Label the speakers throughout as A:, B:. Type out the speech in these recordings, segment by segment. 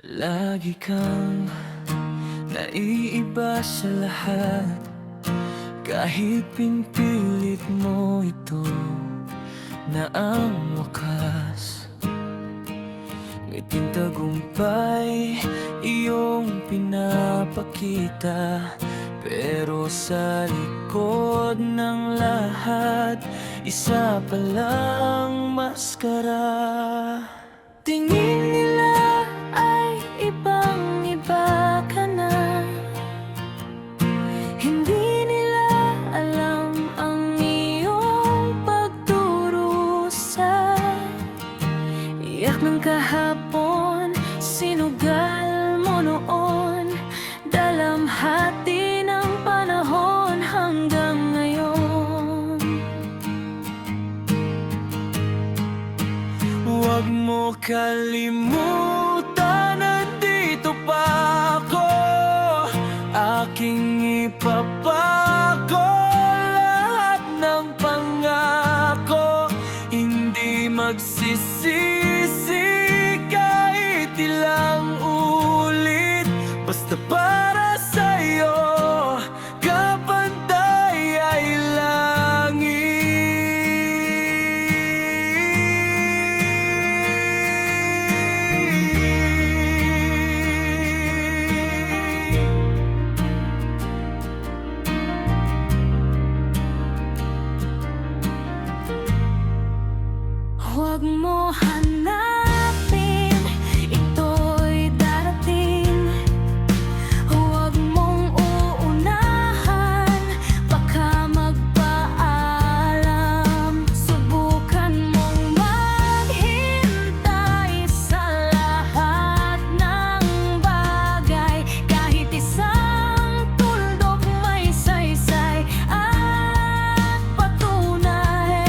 A: Lagi kang naiiba sa lahat. Kahit pinipilit mo ito na ang wakas, ngiting tagumpay iyong pinapakita. Pero sa likod ng lahat, isa palang maskara. Tingin nila ay ibang-iba ka na. Hindi nila alam ang iyong pagdurusa. Iyak ng kahapon, sinugal mo noon, dalamhati ng panahon hanggang ngayon. Huwag mo kalimutan, nandito pa ako. Aking ipapako lahat ng pangako. Hindi magsisisi kahit ilang ulit. Basta para sa'yo, kapantay ay huwag mo hanapin, ito'y darating. Huwag mong uunahan, baka magpaalam. Subukan mong maghintay sa lahat ng bagay. Kahit isang tuldok may saysay at patunay.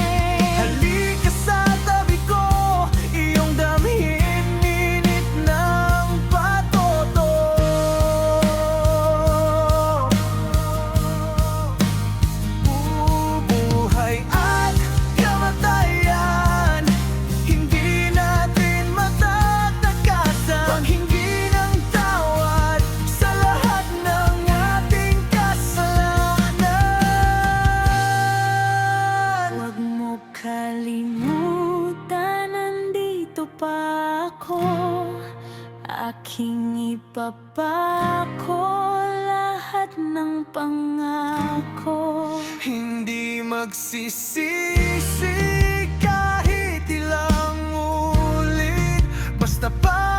A: Halika sa tabi ko, iyong damhin init ng patoto. Bubuhay at kamatayan, hindi natin matatakasan. Paghingi ng tawad sa lahat ng ating kasalanan. Huwag mo kalimutan, nandito pa ako. Aking ipapako lahat ng pangako. Hindi magsisisi kahit ilang ulit. Basta pa